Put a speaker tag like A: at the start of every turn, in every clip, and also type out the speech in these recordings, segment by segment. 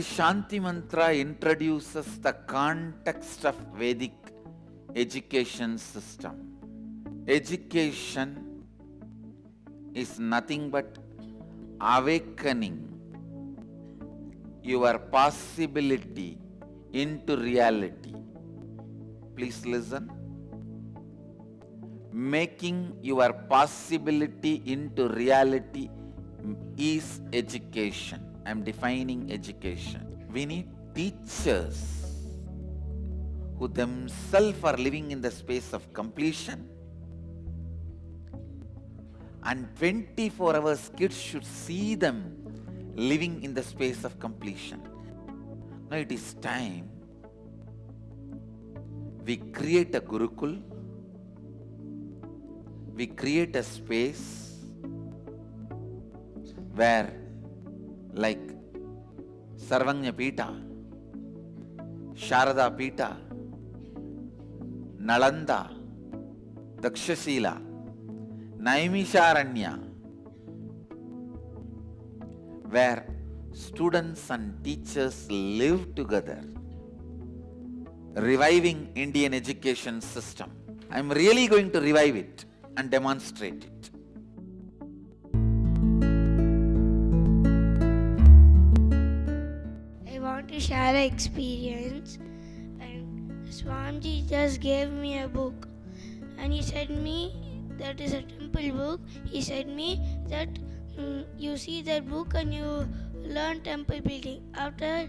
A: Shanti Mantra introduces the context of Vedic education system. Education is nothing but awakening your possibility into reality. Please listen. Making your possibility into reality is education. I am defining education. We need teachers who themselves are living in the space of completion, and 24 hours kids should see them living in the space of completion. Now it is time we create a Gurukul, we create a space where, like Sarvanya Pita, Sharada Pita, Nalanda, Dakshashila, Naimisharanya, where students and teachers live together, reviving Indian education system. I am really going to revive it and demonstrate it.
B: I want to share an experience, and Swamiji just gave me a book, and he said me that is a temple book. He said me that you see that book and you learn temple building. After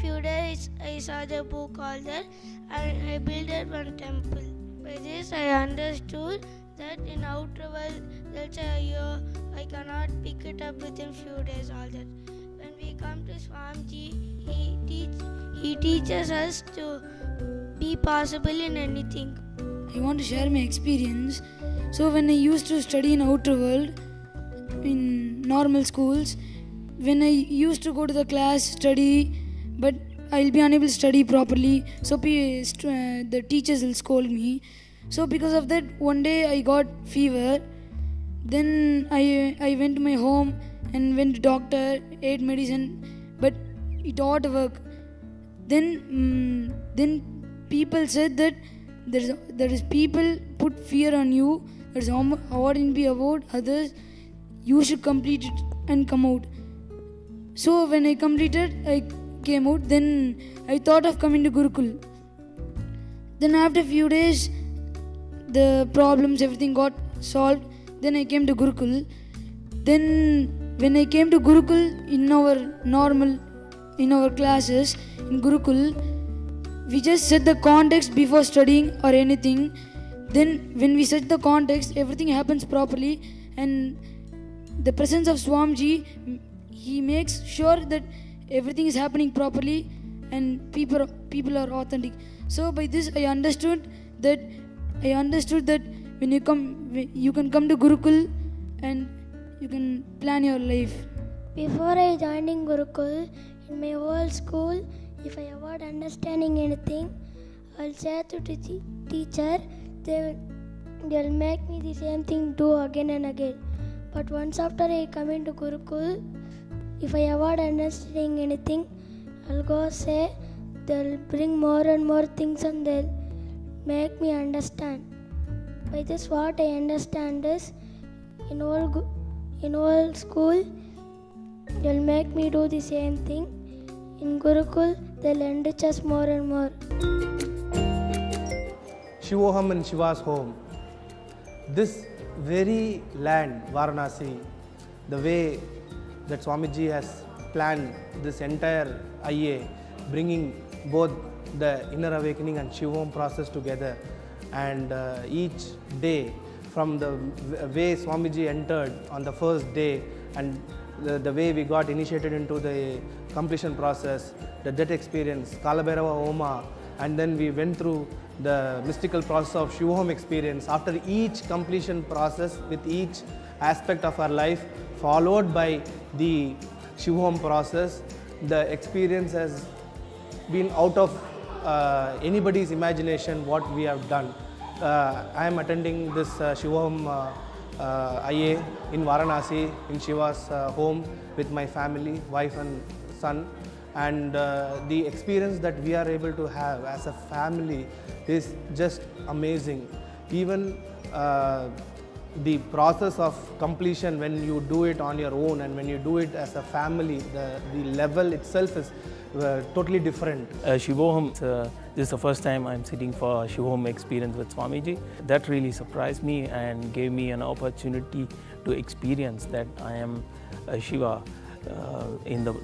B: few days I saw the book all there and I built one temple. By this I understood that in outer world that's I cannot pick it up within few days all that. When we come to Swamiji, he teaches us to be possible in anything.
C: I want to share my experience. So when I used to study in outer world, in normal schools, when I used to go to the class, study, but I'll be unable to study properly, so the teachers will scold me. So because of that, one day I got fever. Then I went to my home and went to doctor, ate medicine, but it didn't work. Then people said that there is people put fear on you. There's award in be award others. You should complete it and come out. So when I completed, I came out. Then I thought of coming to Gurukul. Then after a few days, the problems, everything got solved. Then I came to Gurukul. Then when I came to Gurukul, in our classes, in Gurukul, we just set the context before studying or anything. Then when we set the context, everything happens properly, and the presence of Swamiji, he makes sure that everything is happening properly and people are authentic. So by this I understood that when you can come to Gurukul and you can plan your life.
B: Before I joined in Gurukul, in my whole school, if I avoid understanding anything, I'll say to the teacher, they'll make me the same thing do again and again. But once after I come into Gurukul, if I avoid understanding anything, I'll go say they'll bring more and more things and they'll make me understand. By this what I understand is, in all school, they'll make me do the same thing. In Gurukul, they'll enrich us more and more.
D: Shivoham and Shiva's home. This very land, Varanasi, the way that Swamiji has planned this entire IA, bringing both the inner awakening and Shivoham process together, and each day from the way Swamiji entered on the first day and the way we got initiated into the completion process, the death experience, Kalabhairava Homa, and then we went through the mystical process of Shivoham experience. After each completion process with each aspect of our life, followed by the Shivoham process, the experience has been out of anybody's imagination what we have done. I am attending this Shivoham IA in Varanasi, in Shiva's home with my family, wife and son. and the experience that we are able to have as a family is just amazing. Even the process of completion, when you do it on your own and when you do it as a family, the level itself is totally different.
E: Shivoham, this is the first time I'm sitting for a Shivoham experience with Swamiji. That really surprised me and gave me an opportunity to experience that I am a Shiva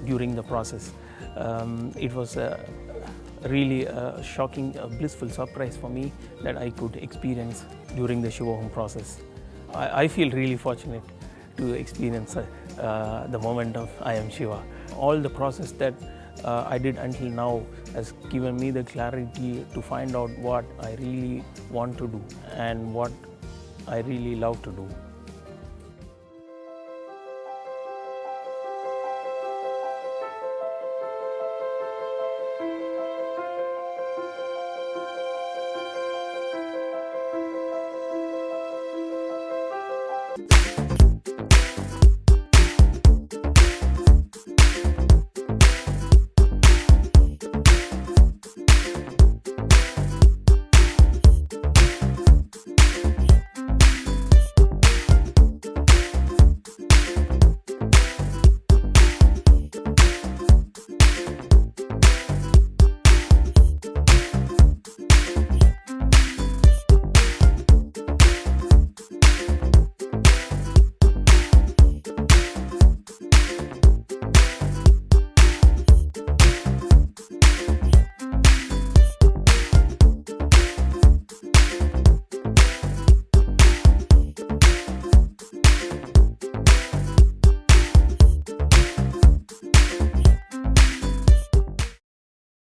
E: during the process. It was really a shocking, blissful surprise for me that I could experience during the Shivoham process. I feel really fortunate to experience the moment of I am Shiva. All the process that I did until now has given me the clarity to find out what I really want to do and what I really love to do.